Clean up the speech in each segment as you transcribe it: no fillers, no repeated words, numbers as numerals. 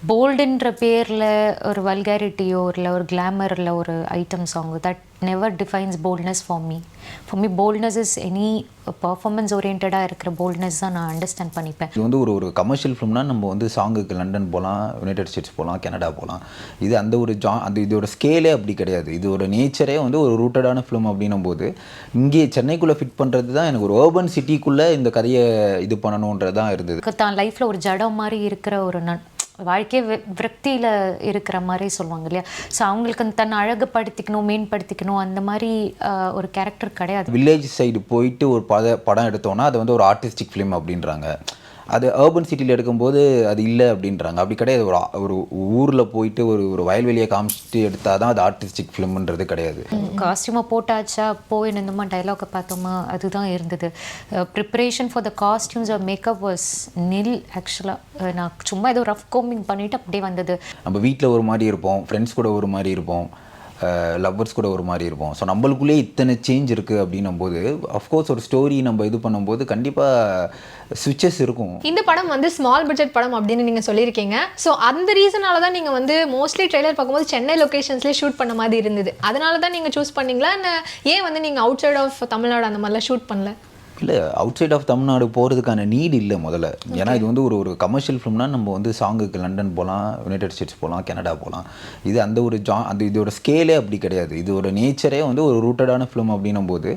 போல்டுன்ற பேரில் ஒரு வல்காரிட்டியோ இல்லை ஒரு கிளாமரில் ஒரு item song that never defines boldness for me. Boldness is any performance ஓரியன்டாக இருக்கிற போல்ட்னஸ் தான் நான் அண்டர்ஸ்டாண்ட் பண்ணிப்பேன். இது வந்து ஒரு கமர்ஷியல் ஃபிலிம்னா நம்ம வந்து சாங்குக்கு லண்டன் போகலாம், யுனைடெட் ஸ்டேட்ஸ் போகலாம், கனடா போகலாம். இது அந்த ஒரு இதோட ஸ்கேலே அப்படி கிடையாது. இதோட நேச்சரே வந்து ஒரு ரூட்டடான ஃபிலிம் அப்படின்னும் போது இங்கே சென்னைக்குள்ளே ஃபிட் பண்ணுறது தான் எனக்கு ஒரு அர்பன் சிட்டிக்குள்ளே இந்த கதையை இது பண்ணணுன்றது தான் இருந்தது. தான் லைஃப்பில் ஒரு ஜடம் மாதிரி இருக்கிற ஒரு வாழ்க்கையே விரக்தியில் இருக்கிற மாதிரி சொல்லுவாங்க இல்லையா. ஸோ அவங்களுக்கு தன்னை அழகுப்படுத்திக்கணும், மேம்படுத்திக்கணும், அந்த மாதிரி ஒரு கேரக்டர் கிடையாது. வில்லேஜ் சைடு போயிட்டு ஒரு படம் எடுத்தோன்னா அது வந்து ஒரு ஆர்டிஸ்டிக் ஃபிலிம் அப்படின்றாங்க. அது அர்பன் சிட்டியில் எடுக்கும்போது அது இல்லை அப்படின்றாங்க. அப்படி கிடையாது. ஒரு ஊரில் போயிட்டு ஒரு வயல்வெளியை காமிச்சிட்டு எடுத்தால் தான் அது ஆர்டிஸ்டிக் ஃபிலிம்ன்றது கிடையாது. காஸ்டியூமை போட்டாச்சா போய் நின்றோமா டைலாக்கை பார்த்தோமா அதுதான் இருந்தது. Preparation for the costumes or makeup was nil. ஆக்சுவலாக நான் சும்மா ஏதோ ரஃப் கோமிங் பண்ணிவிட்டு அப்படியே வந்தது. நம்ம வீட்டில் ஒரு மாதிரி இருப்போம், ஃப்ரெண்ட்ஸ் கூட ஒரு மாதிரி இருப்போம், லவ்வர்ஸ் கூட ஒரு மாதிரி இருப்போம். ஸோ நம்மளுக்குள்ளே இத்தனை சேஞ்ச் இருக்குது அப்படின்னும் போது அஃப்கோர்ஸ் ஒரு ஸ்டோரி நம்ம இது பண்ணும்போது கண்டிப்பாக ஸ்விட்சஸ் இருக்கும். இந்த படம் வந்து ஸ்மால் பட்ஜெட் படம் அப்படின்னு நீங்கள் சொல்லியிருக்கீங்க. ஸோ அந்த ரீசனால தான் நீங்கள் வந்து மோஸ்ட்லி ட்ரெய்லர் பார்க்கும்போது சென்னை லொக்கேஷன்ஸ்லேயே ஷூட் பண்ண மாதிரி இருந்தது. அதனால தான் நீங்கள் சூஸ் பண்ணீங்களா? ஏன் வந்து நீங்கள் அவுட் சைட் ஆஃப் தமிழ்நாடு அந்த மாதிரிலாம் ஷூட் பண்ணல? இல்லை, அவுட் சைட் ஆஃப் தமிழ்நாடு போகிறதுக்கான நீட் இல்லை முதல்ல. ஏன்னா இது வந்து ஒரு கமர்ஷியல் ஃபிலிம்னா நம்ம வந்து சாங்குக்கு லண்டன் போகலாம், யுனைடெட் ஸ்டேட்ஸ் போகலாம், கனடா போகலாம். இது அந்த ஒரு இதோட ஸ்கேலே அப்படி கிடையாது. இதோட நேச்சரே வந்து ஒரு ரூட்டடான ஃபிலிம் அப்படின்னும் போது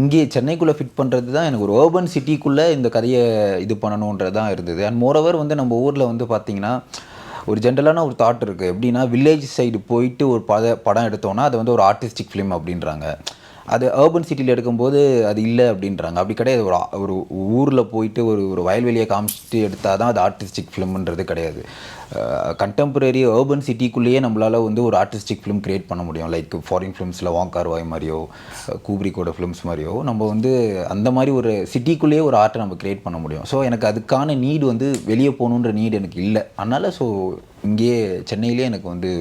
இங்கே சென்னைக்குள்ளே ஃபிட் பண்ணுறது தான் எனக்கு ஒரு அர்பன் சிட்டிக்குள்ளே இந்த கதையை இது பண்ணணுன்றது தான் இருந்தது. அண்ட் மோரோவர் வந்து நம்ம ஊரில் வந்து பார்த்திங்கன்னா ஒரு ஜென்ரலான ஒரு தாட் இருக்குது. எப்படின்னா வில்லேஜ் சைடு போயிட்டு ஒரு படம் எடுத்தோன்னா அது வந்து ஒரு ஆர்டிஸ்டிக் ஃபிலிம் அப்படின்றாங்க. அது அர்பன் சிட்டியில் எடுக்கும்போது அது இல்லை அப்படின்றாங்க. அப்படி கிடையாது. ஒரு ஊரில் போயிட்டு ஒரு வயல்வெளியை காமிச்சிட்டு எடுத்தால் தான் அது ஆர்டிஸ்டிக் ஃபிலிம்ன்றது கிடையாது. கண்டெம்பரரி அர்பன் சிட்டிக்குள்ளேயே நம்மளால் வந்து ஒரு ஆர்டிஸ்டிக் ஃபிலிம் க்ரியேட் பண்ண முடியும். லைக் ஃபாரின் ஃபிலிம்ஸில் வாங்கார்வாய் மாதிரியோ கூப்ரிக்கோட ஃபிலிம்ஸ் மாதிரியோ நம்ம வந்து அந்த மாதிரி ஒரு சிட்டிக்குள்ளேயே ஒரு ஆர்ட்டை நம்ம க்ரியேட் பண்ண முடியும். ஸோ எனக்கு அதுக்கான நீடு வந்து வெளியே போகணுன்ற நீடு எனக்கு இல்லை. அதனால் ஸோ இங்கேயே சென்னையிலே எனக்கு வந்து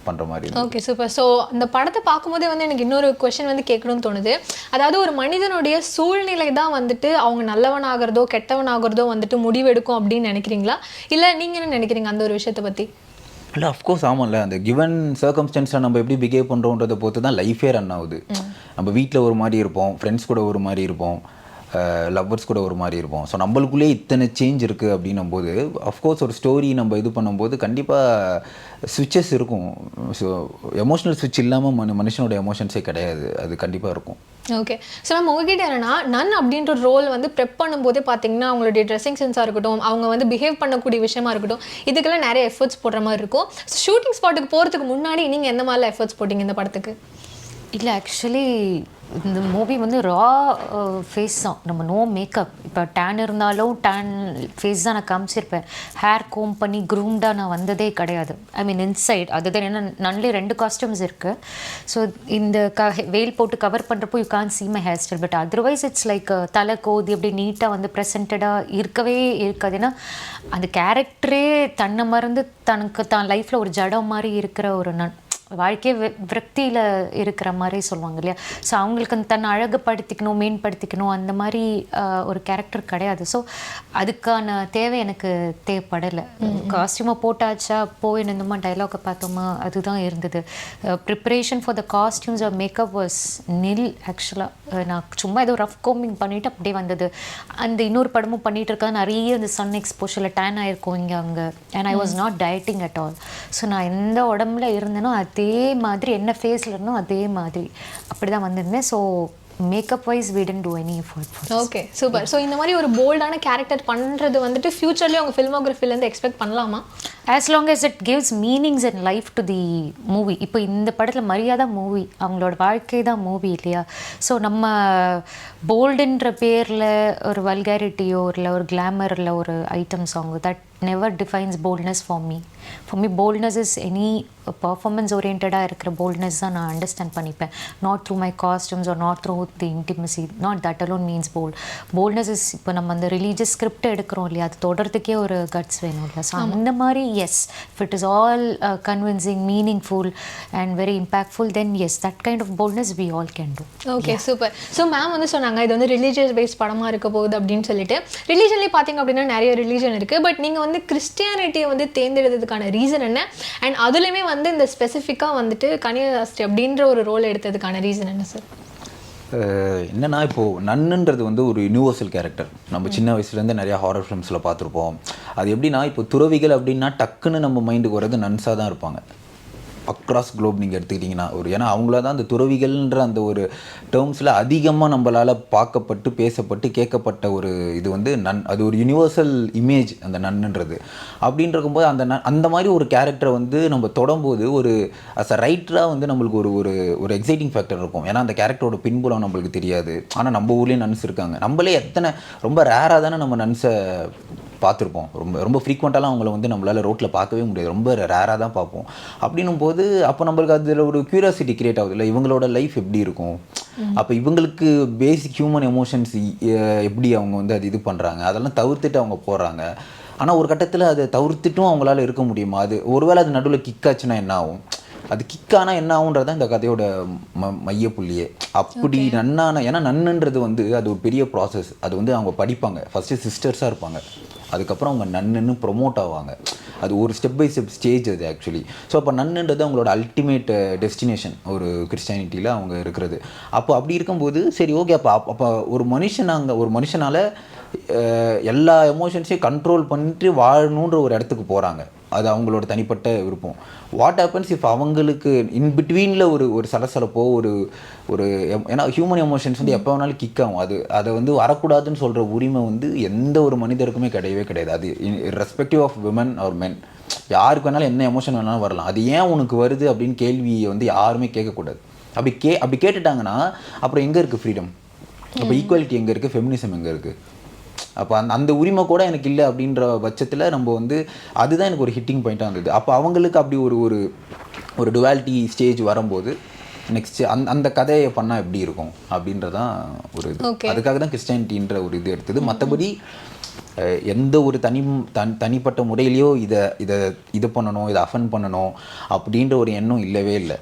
பண்ணுற மாதிரி. Okay, super. ஸோ இந்த படத்தை பார்க்கும்போதே வந்து எனக்கு இன்னொரு கொஸ்டின் வந்து கேட்கணும்னு தோணுது. அதாவது ஒரு மனிதனுடைய சூழ்நிலை தான் வந்துட்டு அவங்க நல்லவன் ஆகிறதோ கெட்டவன் ஆகிறதோ வந்துட்டு முடிவெடுக்கும் அப்படின்னு நினைக்கிறீங்களா? இல்லை நீங்கள் என்ன நினைக்கிறீங்க அந்த ஒரு விஷயத்தை பற்றி? இல்லை, அஃப்கோர்ஸ் ஆமாம்ல. அந்த கிவன் சர்க்கம்ஸ்டன்ஸில் நம்ம எப்படி பிஹேவ் பண்ணுறோன்றதை பொறுத்து தான் லைஃபே ரன் ஆகுது. நம்ம வீட்டில் ஒரு மாதிரி இருப்போம், ஃப்ரெண்ட்ஸ் கூட ஒரு மாதிரி இருப்போம், லவ்வர்ஸ் கூட ஒரு மாதிரி இருப்போம். ஸோ நம்மளுக்குள்ளே இத்தனை சேஞ்ச் இருக்குது அப்படின்னும் போது அஃப்கோர்ஸ் ஒரு ஸ்டோரி நம்ம இது பண்ணும்போது கண்டிப்பாக ஸ்விட்சஸ் இருக்கும். ஸோ எமோஷனல் ஸ்விட்ச் இல்லாமல் மனுஷனோட எமோஷன்ஸே கிடையாது. அது கண்டிப்பாக இருக்கும். ஓகே. ஸோ மேம் உங்ககிட்ட என்னன்னா நன் அப்படின்ற ரோல் வந்து ப்ரெப் பண்ணும்போதே பார்த்தீங்கன்னா அவங்களுடைய ட்ரெஸ்ஸிங் சென்ஸாக இருக்கட்டும், அவங்க வந்து பிஹேவ் பண்ணக்கூடிய விஷயமா இருக்கட்டும், இதுக்கெல்லாம் நிறைய எஃபர்ட்ஸ் போடுற மாதிரி இருக்கும். ஸோ ஷூட்டிங் ஸ்பாட்டுக்கு போகிறதுக்கு முன்னாடி நீங்கள் எந்த மாதிரிலாம் எஃபர்ட்ஸ் போட்டிங்க இந்த படத்துக்கு? இல்லை, ஆக்சுவலி இந்த மூவி வந்து ரா ஃபேஸ் தான். நம்ம நோ மேக்கப். இப்போ டேன் இருந்தாலும் டேன் ஃபேஸ் தான் நான் காமிச்சிருப்பேன். ஹேர் கோம் பண்ணி க்ரூம்டாக நான் வந்ததே கிடையாது. ஐ மீன் இன்சைட். அதுதான் என்ன நன்லே 2 காஸ்டியூம்ஸ் இருக்குது. ஸோ இந்த வெயில் போட்டு கவர் பண்ணுறப்போ you can see my hair style. But otherwise it's like தலை கோதி அப்படி நீட்டாக வந்து ப்ரெசன்டடாக இருக்கவே இருக்காது. ஏன்னா அந்த கேரக்டரே தன்னை மறந்து தனக்கு தான் லைஃப்பில் ஒரு ஜடம் மாதிரி இருக்கிற ஒரு வாழ்க்கையே விரக்தியில் இருக்கிற மாதிரி சொல்லுவாங்க இல்லையா. ஸோ அவங்களுக்கு தன்னை அழகுப்படுத்திக்கணும், மேம்படுத்திக்கணும், அந்த மாதிரி ஒரு கேரக்டர் கிடையாது. ஸோ அதுக்கான தேவை எனக்கு தேவைப்படலை. காஸ்டியூமை போட்டாச்சா போய் நின்றோமா டைலாக்கை பார்த்தோமா அதுதான் இருந்தது. Preparation for the costumes or makeup was nil. ஆக்சுவலாக நான் சும்மா ஏதோ ரஃப் கோமிங் பண்ணிவிட்டு அப்படியே வந்தது. அந்த இன்னொரு படமும் பண்ணிகிட்டு இருக்கா நிறைய இந்த சன் எக்ஸ்போஷரில் டேன் ஆகிருக்கும் இங்கே அங்கே. And I was not dieting at all. So நான் எந்த உடம்புல இருந்தேனோ அதே மாதிரி என்ன ஃபேஸில் இருந்தோம் அதே மாதிரி அப்படி தான் வந்திருந்தேன். So makeup wise we didn't do any effort. Okay, super. So இந்த மாதிரி ஒரு போல்டான கேரக்டர் பண்ணுறது வந்துட்டு ஃபியூச்சர்லேயே அவங்க ஃபில்மோகிராஃபிலேருந்து எக்ஸ்பெக்ட் பண்ணலாமா? as long as it gives meanings and life to the movie. இப்போ இந்த படத்தில் மரியாதை மூவி, அவங்களோட வாழ்க்கை தான் மூவி இல்லையா. ஸோ நம்ம போல்டுன்ற பேரில் ஒரு வல்காரிட்டியோ இல்லை ஒரு கிளாமரில் ஒரு item song that never defines boldness for me. Boldness is any performance ஓரியன்டாக இருக்கிற போல்ட்னஸ் தான் நான் அண்டர்ஸ்டாண்ட் பண்ணிப்பேன். Not through my costumes or not through the intimacy. Not that alone means bold. Boldness is இப்போ நம்ம அந்த ரிலீஜியஸ் ஸ்கிரிப்ட் எடுக்கிறோம் இல்லையா, அது தொடர்றதுக்கே ஒரு கட்ஸ் வேணும் இல்லை. ஸோ அந்த மாதிரி yes, if it is all convincing, meaningful and very impactful, then yes, that kind of boldness we all can do. Okay, super. So ma'am வந்து சொன்னாங்க இது வந்து ரிலீஜியஸ் பேஸ்ட் படமாக இருக்க போகுது அப்படின்னு சொல்லிட்டு. ரிலீஜன்லேயே பார்த்தீங்க அப்படின்னா நிறைய ரிலீஜன் இருக்குது. பட் நீங்கள் வந்து கிறிஸ்டியானிட்டியை வந்து தேர்ந்தெடுத்ததுக்கான எடுத்ததுக்கான ரீசன் என்ன? அண்ட் அதுலேயுமே வந்து இந்த ஸ்பெசிஃபிக்காக வந்துட்டு கன்னியாஸ்ரீ அப்படின்ற ஒரு ரோல் எடுத்ததுக்கான ரீசன் என்ன சார்? என்னன்னா இப்போது நன்னுன்றது வந்து ஒரு யூனிவர்சல் கேரக்டர். நம்ம சின்ன வயசுலேருந்து நிறையா ஹாரர் ஃபிலிம்ஸில் பார்த்துருப்போம். அது எப்படின்னா இப்போ துறவிகள் அப்படின்னா டக்குன்னு நம்ம மைண்டுக்கு வர்றது நன்ஸாக தான் இருப்பாங்க. அக்ராஸ் குளோப் நீங்கள் எடுத்துக்கிட்டிங்கன்னா ஏன்னா அவங்கள தான் அந்த துறவிகள்ன்ற அந்த ஒரு டேர்ம்ஸில் அதிகமாக நம்மளால் பார்க்கப்பட்டு பேசப்பட்டு கேட்கப்பட்ட ஒரு இது வந்து அது ஒரு யூனிவர்சல் இமேஜ் அந்த நன்னுன்றது. அப்படின்றக்கும்போது அந்த மாதிரி ஒரு கேரக்டரை வந்து நம்ம தொடும்போது ஒரு அஸ் அ ரைட்டராக வந்து நம்மளுக்கு ஒரு எக்ஸைட்டிங் ஃபேக்டர் இருக்கும். ஏன்னா அந்த கேரக்டரோட பின்புலம் நம்மளுக்கு தெரியாது. ஆனால் நம்ம ஊர்லேயும் நன்ஸ் இருக்காங்க. நம்மளே ரொம்ப ரேராக தானே நம்ம நன்ஸை பார்த்துருப்போம். ரொம்ப ஃப்ரீக்வெண்ட்டாலாம் அவங்கள வந்து நம்மளால் ரோட்டில் பார்க்கவே முடியாது. ரொம்ப ரேராக தான் பார்ப்போம். அப்படின்னும் போது அப்போ நம்மளுக்கு அதில் ஒரு க்யூரியாசிட்டி கிரியேட் ஆகுது இல்லை, இவங்களோட லைஃப் எப்படி இருக்கும், அப்போ இவங்களுக்கு பேசிக் ஹியூமன் எமோஷன்ஸ் எப்படி அவங்க வந்து அது இது பண்ணுறாங்க, அதெல்லாம் தவிர்த்துட்டு அவங்க போகிறாங்க. ஆனால் ஒரு கட்டத்தில் அதை தவிர்த்துட்டும் அவங்களால இருக்க முடியுமா? அது ஒருவேளை அது நடுவில் கிக்காச்சுன்னா என்ன ஆகும், அது கிக்கானால் என்ன ஆகுன்றதான் இந்த கதையோட மையப்புள்ளியே. அப்படி ஏன்னா நன்னுன்றது வந்து அது ஒரு பெரிய ப்ராசஸ். அது வந்து அவங்க படிப்பாங்க. ஃபஸ்ட்டு சிஸ்டர்ஸாக இருப்பாங்க, அதுக்கப்புறம் அவங்க நன்னுன்னு ப்ரொமோட் ஆவாங்க. அது ஒரு ஸ்டெப் பை ஸ்டெப் ஸ்டேஜ் அது ஆக்சுவலி. ஸோ அப்போ நன்னுன்றது அவங்களோட அல்டிமேட் டெஸ்டினேஷன் ஒரு கிறிஸ்டியானிட்டியில் அவங்க இருக்கிறது. அப்படி இருக்கும்போது சரி ஓகே, அப்போ ஒரு மனுஷனால் எல்லா எமோஷன்ஸையும் கண்ட்ரோல் பண்ணிட்டு வாழணுன்ற ஒரு இடத்துக்கு போகிறாங்க. அது அவங்களோட தனிப்பட்ட விருப்பம். வாட் ஹேப்பன்ஸ் இஃப் அவங்களுக்கு இன்பிட்வீனில் ஒரு சலசலப்போ ஒரு ஏன்னா ஹியூமன் எமோஷன்ஸ் வந்து எப்போ வேணாலும் கிக் ஆகும். அதை வந்து வரக்கூடாதுன்னு சொல்கிற உரிமை வந்து எந்த ஒரு மனிதருக்குமே கிடையவே கிடையாது. அது ரெஸ்பெக்டிவ் ஆஃப் விமன் ஆர் மென், யாருக்கு வேணாலும் என்ன எமோஷன் வேணாலும் வரலாம். அது ஏன் உனக்கு வருது அப்படின்னு கேள்வியை வந்து யாருமே கேட்கக்கூடாது. அப்படி கேட்டுட்டாங்கன்னா அப்புறம் எங்கே இருக்குது ஃப்ரீடம்? அப்போ ஈக்குவாலிட்டி எங்கே இருக்குது? ஃபெமினிசம் எங்கே இருக்குது? அப்போ அந்த உரிமை கூட எனக்கு இல்லை அப்படின்ற பட்சத்தில் நம்ம வந்து அதுதான் எனக்கு ஒரு ஹிட்டிங் பாயிண்ட்டாக இருந்தது. அப்போ அவங்களுக்கு அப்படி ஒரு டுவாலிட்டி ஸ்டேஜ் வரும்போது நெக்ஸ்ட் அந்த கதையை பண்ணால் எப்படி இருக்கும் அப்படின்றதான் ஒரு இது. அதுக்காக தான் கிறிஸ்டியானிட்டின்ற ஒரு இது எடுத்தது. மற்றபடி எந்த ஒரு தனிப்பட்ட முறையிலையோ இதை பண்ணணும், இதை அஃபெண்ட் பண்ணணும் அப்படின்ற ஒரு எண்ணம் இல்லவே இல்லை.